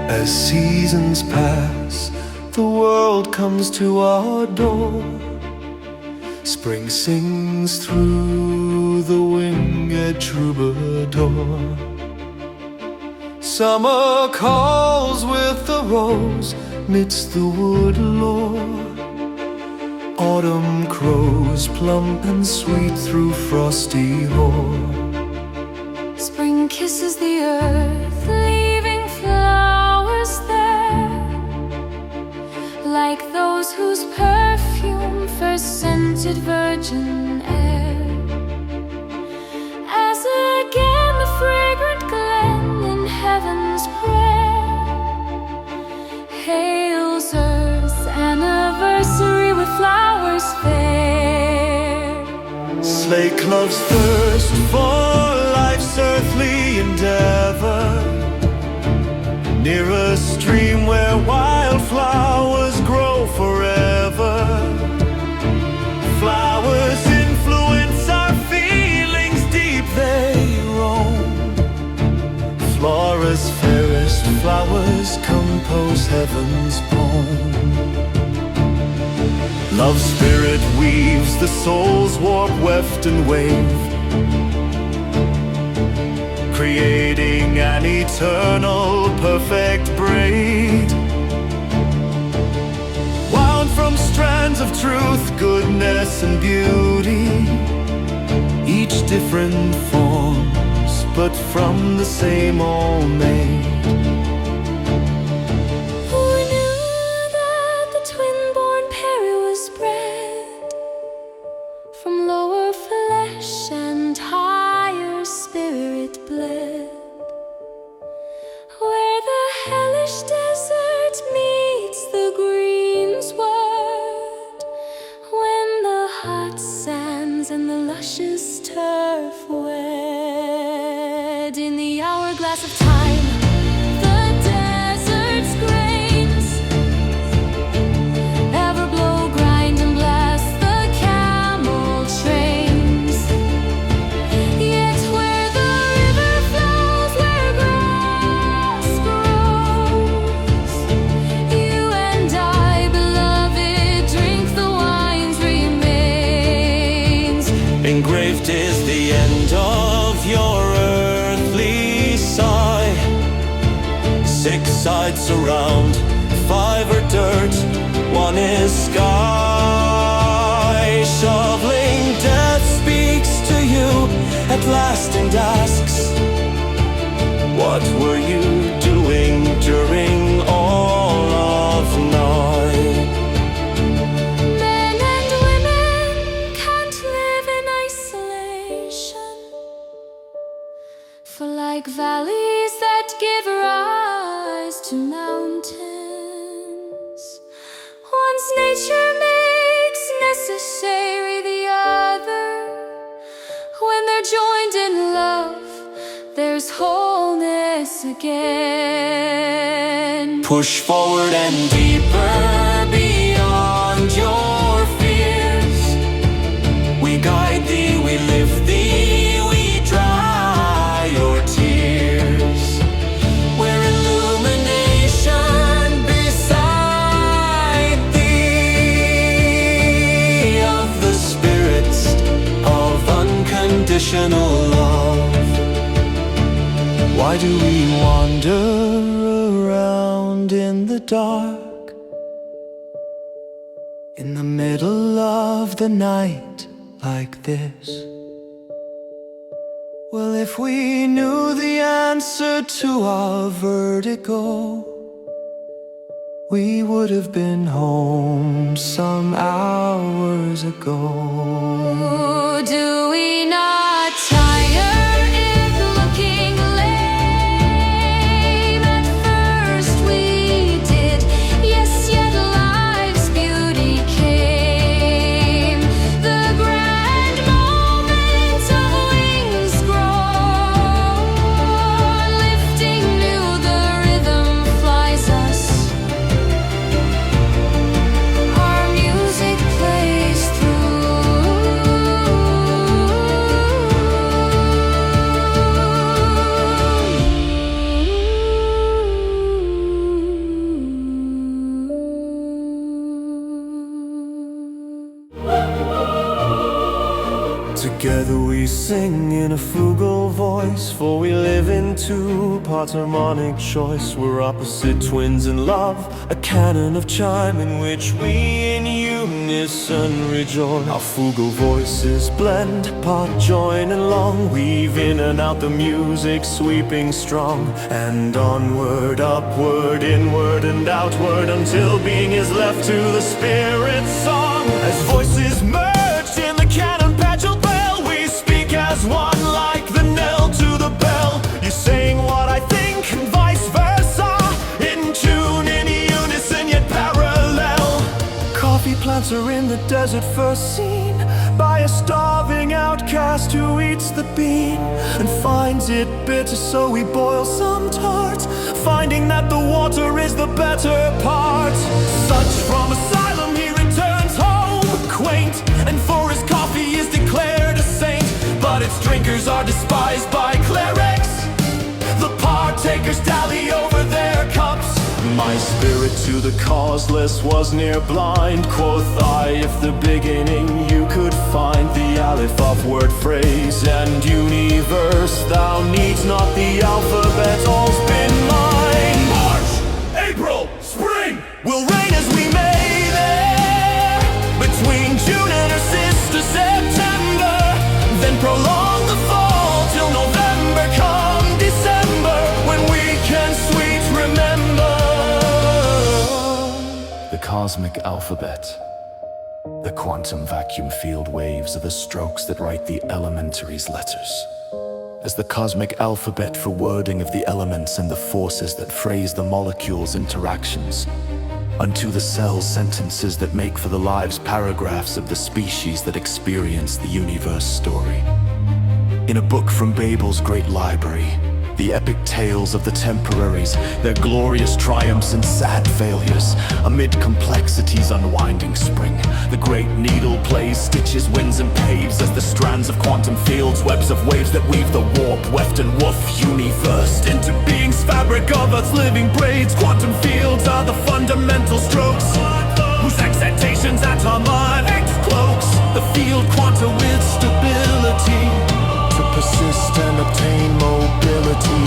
As seasons pass, the world comes to our door. Spring sings through the winged troubadour. Summer calls with the rose midst the wood lore. Autumn crows plump and sweet through frosty hoar. Spring kisses the earth, leaving flowers there, like those whose perfume first scented virgin air. As again the fragrant glen in heaven's prayer hails earth's anniversary with flowers fair. Slake love's thirst for life's earthly endeavor, near a stream where wildflowers grow forever. Flowers influence our feelings, deep they roam. Flora's fairest flowers compose heaven's poem. Love's spirit weaves the soul's warp, weft and wave, creating an eternal perfect braid, wound from strands of truth, goodness and beauty, each different forms, but from the same old maid. Where the hellish desert meets the greensward, when the hot sands and the luscious turf wed. In the hourglass of time, the desert's grains ever blow, grind and blast the camel trains. Yet where the river flows, where grass grows, you and I, beloved, drink the wine's remains. Engraved is the end of your earthly sigh. 6 sides surround, 5 are dirt, 1 is sky. Shoveling death speaks to you at last and asks, what were you doing during all of night? Men and women can't live in isolation, for like valleys that give rise to mountains, once nature makes necessary the other. When they're joined in love, there's wholeness again. Push forward and deeper beyond your fears. We guide thee, we lift thee, we dry your tears. We're illumination beside thee, of the spirits of unconditional love. Why do we wander around in the dark, in the middle of the night like this? Well, if we knew the answer to our vertigo, we would have been home some hours ago. Do we not tire if looking lame? At first we did, yes, yet life's beauty came. The grand moment of wings grow, lifting new, the rhythm flies us. Our music plays through. Together we sing in a fugal voice, for we live in two parts harmonic choice. We're opposite twins in love, a canon of chime in which we in unison rejoice. Our fugal voices blend, part join and long, weave in and out the music sweeping strong, and onward, upward, inward and outward, until being is left to the spirit's song. As voices merged in the canon pageant bell, we speak as one like the knell to the bell. You're saying what I think and vice versa, in tune, in unison yet parallel. Coffee plants are in the desert first seen by a starving outcast who eats the bean and finds it bitter, so we boil some tarts, finding that the water is the better part. Such from asylum he returns home, quaint, and for his coffee is declared a saint. But its drinkers are despised by clerics, the partakers dally over their cups. My spirit to the causeless was near blind, quoth I, if the beginning you could find, the aleph of word, phrase, and universe, thou needs not the alphabet, all's been mine. March, April, spring, will reign as we may there, between June and her sister September, then prolong the fall till November, come December, when we can sweet remember. The cosmic alphabet. The quantum vacuum field waves are the strokes that write the elementary's letters. As the cosmic alphabet for wording of the elements and the forces that phrase the molecules' interactions, unto the cell sentences that make for the lives paragraphs of the species that experience the universe story. In a book from Babel's great library, the epic tales of the temporaries, their glorious triumphs and sad failures, amid complexity's unwinding spring, the great needle plays, stitches, winds and paves as the strands of quantum fields, webs of waves that weave the warp, weft and woof universe into being's fabric of Earth's living braids. Quantum fields are the fundamental strokes, whose excitations atomic cloaks the field quanta with stability, to persist and obtain mobility.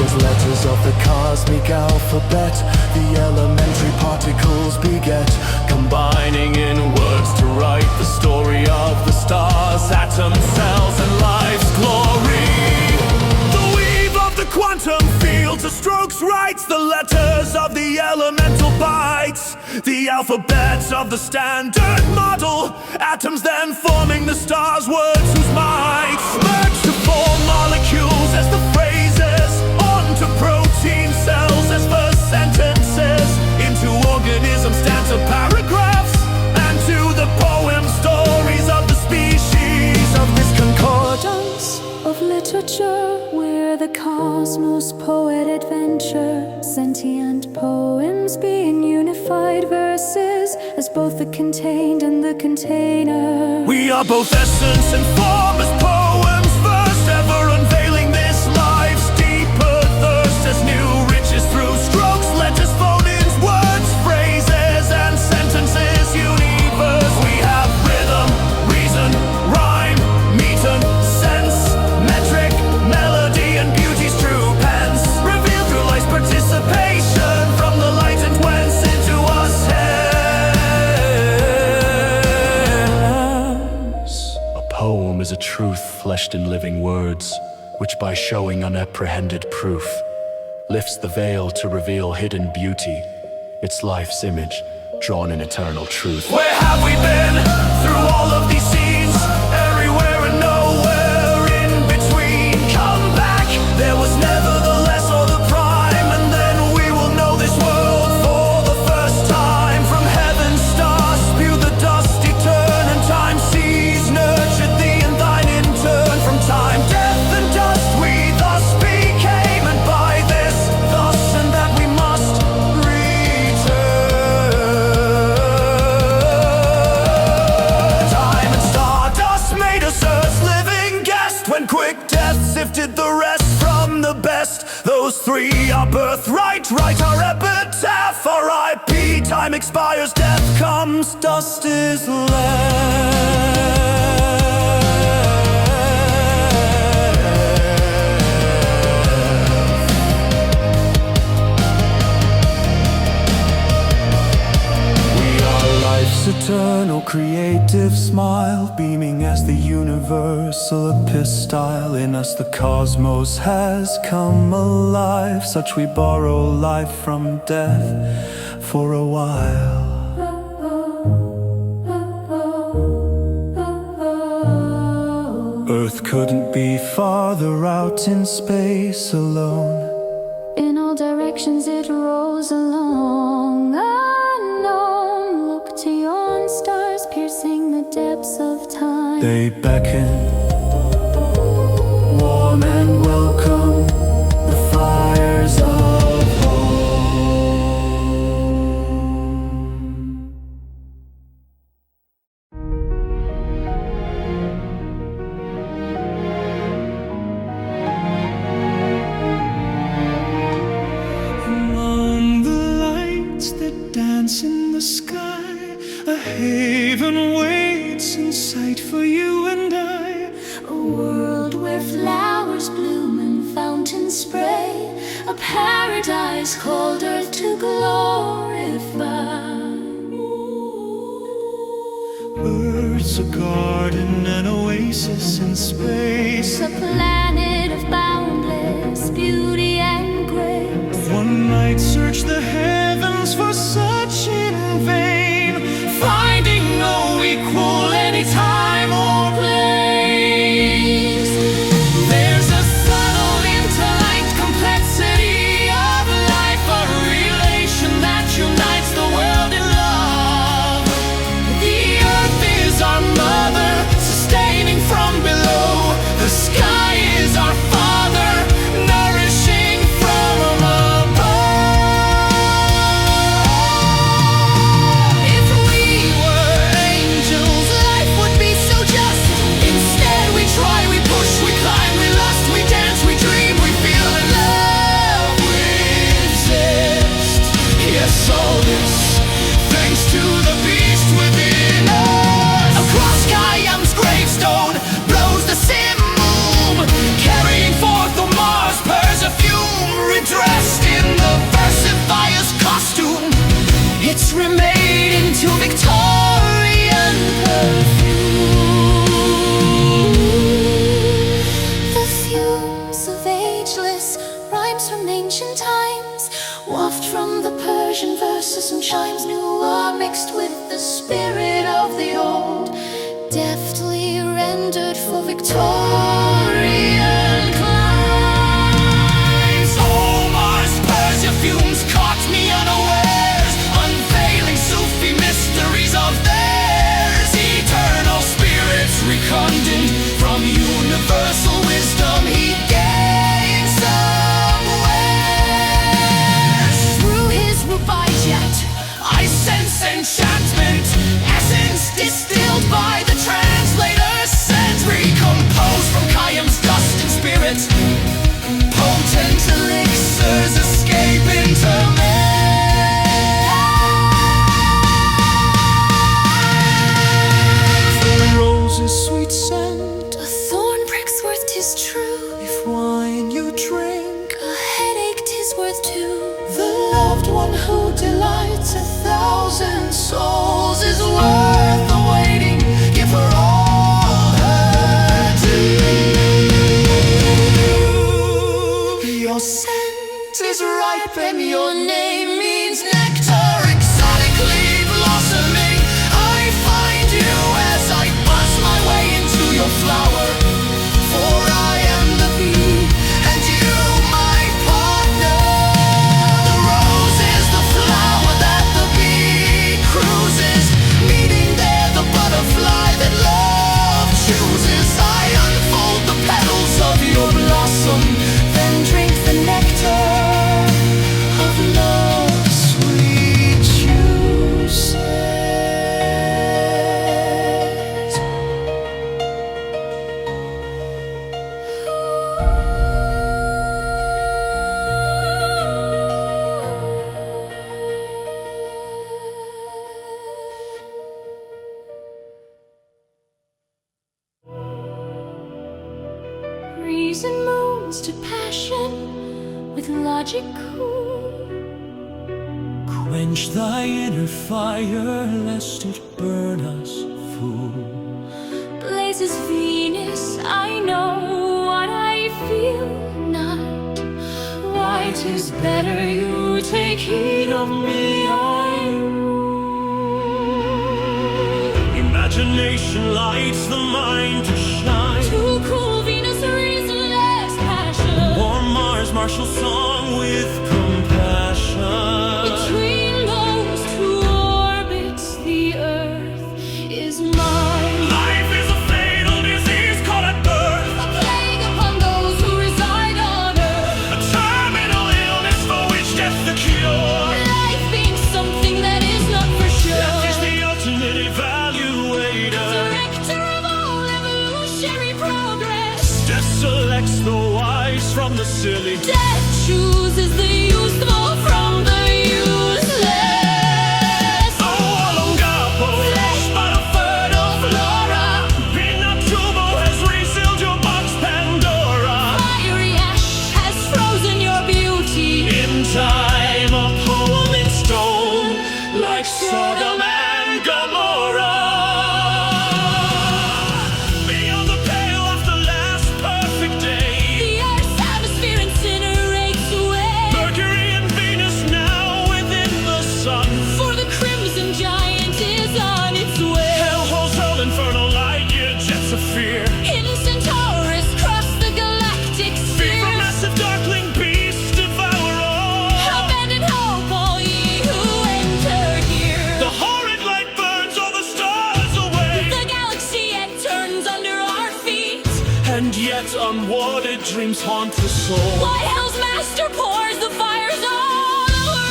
As letters of the cosmic alphabet, the elementary particles beget, combining in words to write the story of the stars, atoms, cells, and life's glory. The weave of the quantum fields, the strokes writes the letters of the elemental bytes, the alphabets of the standard model, atoms then forming the stars' words whose mites merge to form molecules as the phrases, onto protein cells as verse sentences, into organisms stanza paragraphs, and to the poem stories of the species of this concordance Of literature, where the cosmos poet adventure, sentient poems being unified verses, as both the contained and the container. We are both essence and form as poems verse, ever unveiling this life's deeper thirst, as new riches through strokes, letters, phonemes, words, phrases, and sentences universe. We have rhythm, reason, rhyme, meter, sense, metric, melody, and beauty's true pence, revealed through life's participation from the light and whence into us hence. A poem is a truth fleshed in living words, which by showing unapprehended proof, lifts the veil to reveal hidden beauty, its life's image, drawn in eternal truth. Where have we been through all of these scenes? Everywhere and nowhere in between. Come back, there was never the less or the prime, and then we will know this world for the first time. From heaven's stars spew the dusty turn, and time sees nurtured thee and thine in turn. From time, death, and dust we thus became, and by this, thus, and that we must return. Time and stardust made us Earth's living guest, when quick death sifted the rest from the best. Those three are birthright, write our epitaph. R.I.P. Time expires, death comes, dust is left. eternal creative smile, beaming as the universal epistyle. In us the cosmos has come alive, such we borrow life from death for a while. Earth couldn't be farther out in space alone. In all directions it rolls along, unknown. Look to yon stars piercing the depths of time. They beckon, warm and welcome, the fires of home. Among the lights that dance in the sky, a haven waits in sight for you and I. A world where flowers bloom and fountains spray, a paradise called earth to glorify. Earth's a garden, an oasis in space. A planet of boundless beauty and grace. One might search the heavens for such in vain, finding no equal anytime or place. There's a subtle interlinked complexity of life, a relation that unites the world in love. The earth is our mother, sustaining from below. The sky is our father, nourishing from above. If we were angels, life would be so just. Instead we try, we push, we climb, we lust, we dance, we dream, we feel in love, we exist. Yes, all this thanks to the beast within us. Across Khayyam's gravestone blows the simoom, carrying forth the Mars perfume, redressed in the versifier's costume. It's remade into Victorian perfume. The fumes of ageless rhymes from ancient times waft from the Persian verses and chimes. New are mixed with the spirit of the old, deftly rendered for Victorian climes. Omar's perfumes caught me unawares, unveiling Sufi mysteries of theirs. Eternal spirits recondite from universal wisdom he gained somewhere. Through his rubaiyat, I sense enchantment, essence distilled by the translator's sense, recomposed from Khayyam's dust and spirit. Potent elixirs escape into man. The rose's sweet scent, a thorn prick's worth 'tis true. if wine you drink, A headache 'tis worth too. the loved one who delights 1,000 souls is worth the waiting. Give her all her due. Your scent is ripe and your name means nectar, exotically blossoming. I find you as I buzz my way into your flower, for I am the bee and you my partner. The rose is the flower that the bee cruises, meeting there the butterfly that love chooses. I unfold the petals of your blossom, then drink the nectar of love's sweet juices. Reason moves to passion with logic cool. Quench thy inner fire, lest it burn us full. Blazes Venus, I know what I feel not. Why 'tis better you take heed of me, I rule. Imagination lights the mind to shine. To cool Venus' reasonless passion. Warm Mars' martial song with compassion. Between those two orbits, the earth is mine. Life is a fatal disease caught at birth. A plague upon those who reside on earth. A terminal illness for which death the cure. Life being something that is not for sure. Death is the ultimate evaluator. Director of all evolutionary progress. Death selects the wise from the silly. Death chooses the useful from the useless. Oh, Olongapo, Flesh but a fertile flora. Pinatubo has resealed your box Pandora. Fiery ash has frozen your beauty. In time, a poem in stone, like Sodom and Gomorrah. Beyond the pale of the last perfect day, The earth's atmosphere incinerates away. Mercury and Venus now within the sun. For the crimson giant is on its way. Hellholes hurl infernal light, year jets of fear. In Centaurus cross the galactic Fear from sphere. massive darkling beasts devour all. Abandon hope, all ye who enter here. The horrid light burns all the stars away. The galaxy it turns under our feet. And yet unwatered dreams haunt the soul. Why hell's master pours the fires all over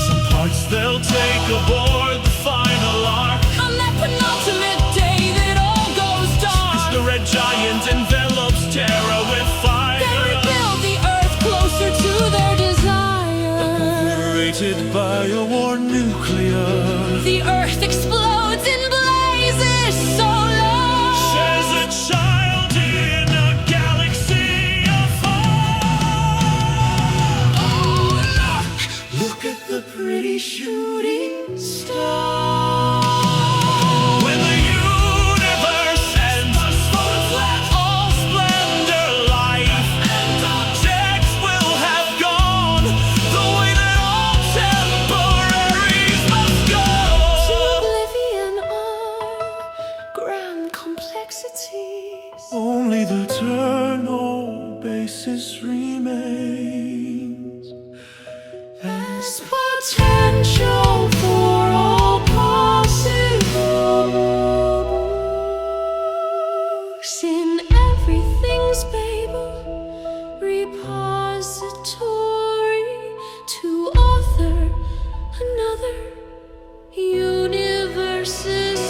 Some parts they'll take aboard the final ark. on that penultimate day that all goes As dark. the red giant envelops terror with They fire. rebuild the earth closer to their desire. Rated by a war nuclear. The earth explodes in blazes so low. Says a child in a galaxy afar. Oh, look! Look at the pretty shooting star. When the universe ends, all splendor, life, and objects will have gone the way that all temporaries must go. To oblivion our grand complexities. Only the eternal basis remains as Potential for all possibles. In everything's Babel repository to author another universe's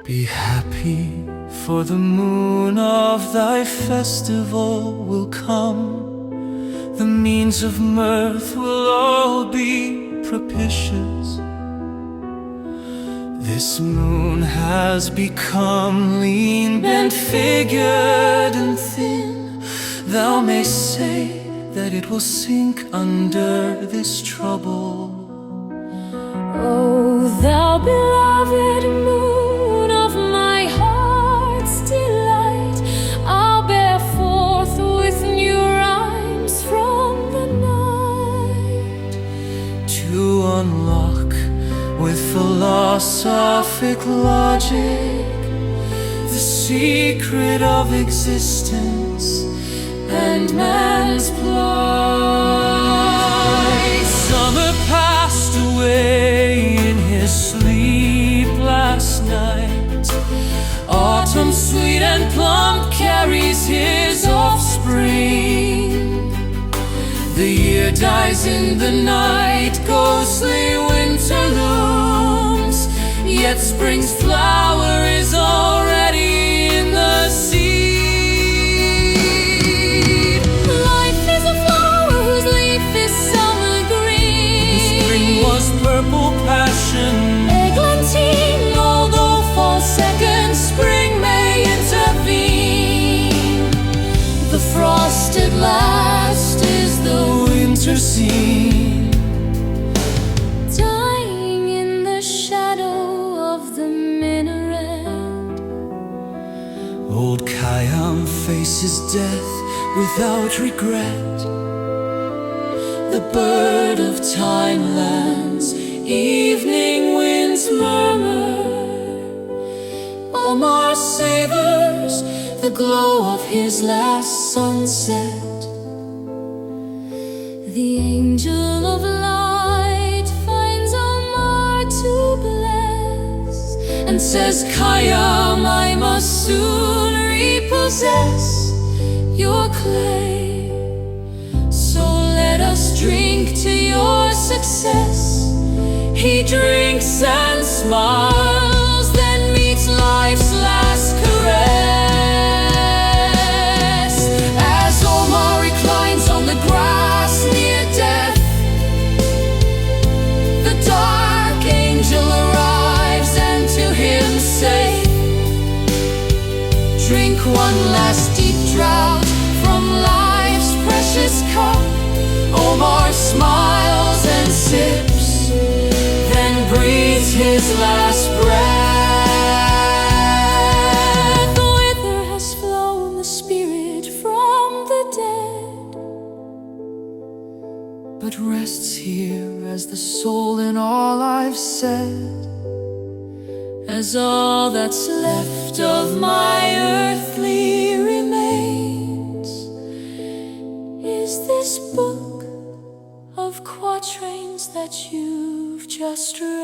Be happy, for the moon of thy festival will come. The means of mirth will all be propitious. This moon has become lean, bent, figured, and thin. Thou mayst say that it will sink under this trouble. Oh, thou beloved moon of my heart's delight, I'll bear forth with new rhymes from the night. To unlock with philosophic logic the secret of existence and man's plight. Summer passed away in his sleep, dies in the night, ghostly winter looms, yet spring's flower is already in the seed. Life is a flower whose leaf is summer green. Spring was purple passion, Eglantine, although for seconds spring may intervene. the frost at last is the winter scene. Dying in the shadow of the minaret. Old Khayyam faces death without regret. The bird of time lands, evening winds murmur. Omar savors the glow of his last sunset. The angel of light finds Omar to bless, And says, Khayyam, I must soon repossess your clay. So let us drink to your success. He drinks and smiles, then meets life's last caress. As Omar reclines on the grass near death, the dark angel arrives and to him saith, drink one last deep draught from life's precious cup. Omar smiles and sips, then breathes his last breath. the wither has flown the spirit from the dead. But rests here as the soul in all I've said. As all that's left of my earthly remains Is this book of quatrains that you've just read?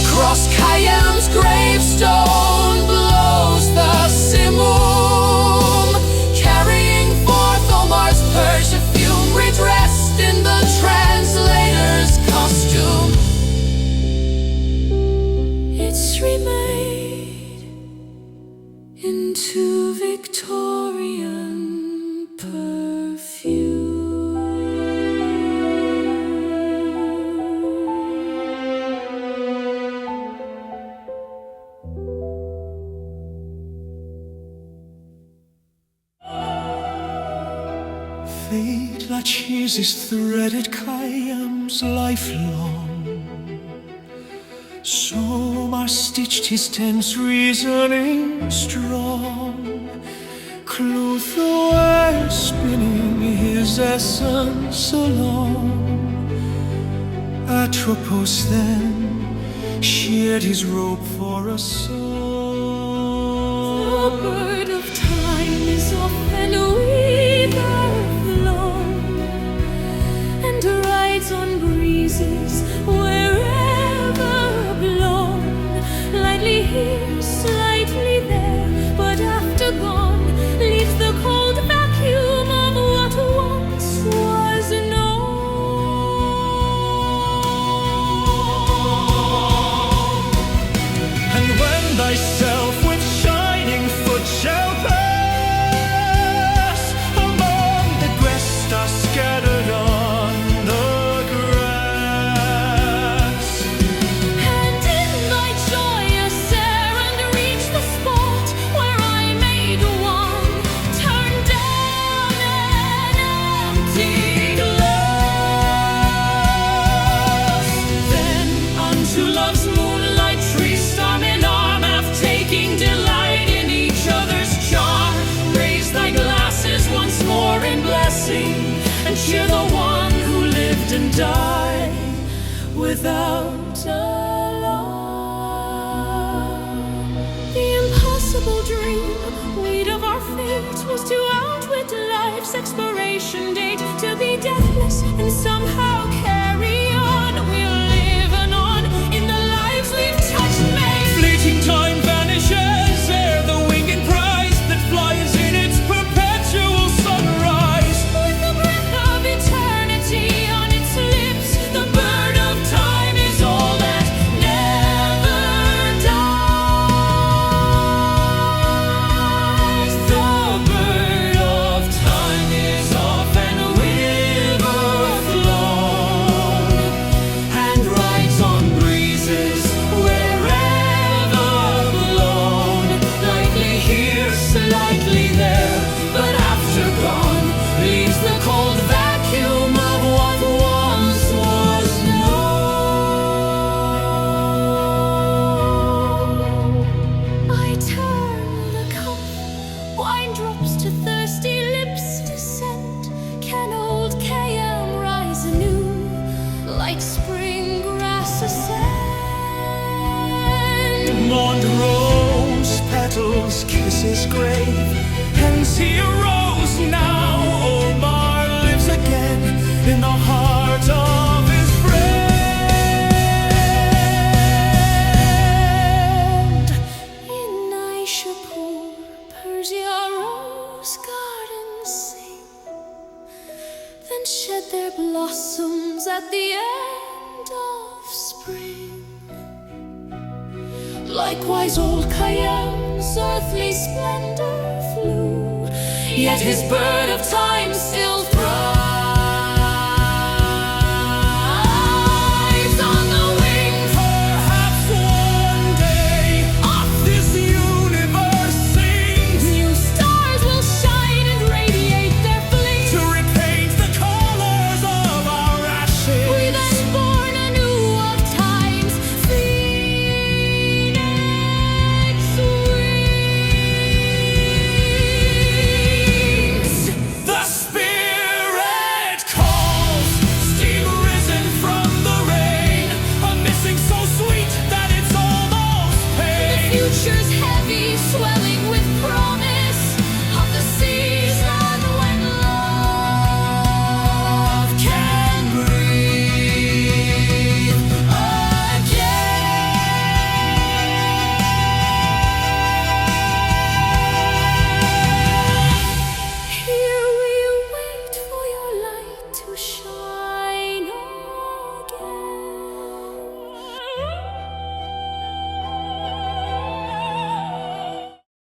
across Khayyam's gravestone blows the simoom, carrying forth Omar's perfume, redressed in the translator's costume. It's remade into Victorian Fate that chases threaded Khayyam's lifelong. So Omar stitched his tense reasoning strong. Clothed away, spinning his essence along. Atropos then shared his robe for a song. The bird of time is often weaver flown, and rides on breezes wherever blown. Lightly here, slightly there, but after gone, leaves the cold vacuum of what once was known. And when thyself with shining foot shall pass among the guests are scattered on the grass, And in thy joyous errand reach the spot where I made one, turn down an empty glass. Then unto love's moonlight tree, arm in arm, half taking delight in each other's charm, raise thy glasses once more in blessing, and cheer the one who lived and died without alarm. The impossible dream, weight of our fate, was to outwit life's expiration date, to be deathless and somehow carry on. We'll live anon in the lives we've touched, made. fleeting time vanishes ere the winged prize that flies in its perpetual sunrise. fond rose petals kiss his grave. Hence he arose, now Omar lives again in the heart of his friend. In Aishapur, Persia rose gardens sing, then shed their blossoms at the end of spring. Likewise old Khayyam's earthly splendor flew, yet his bird of time still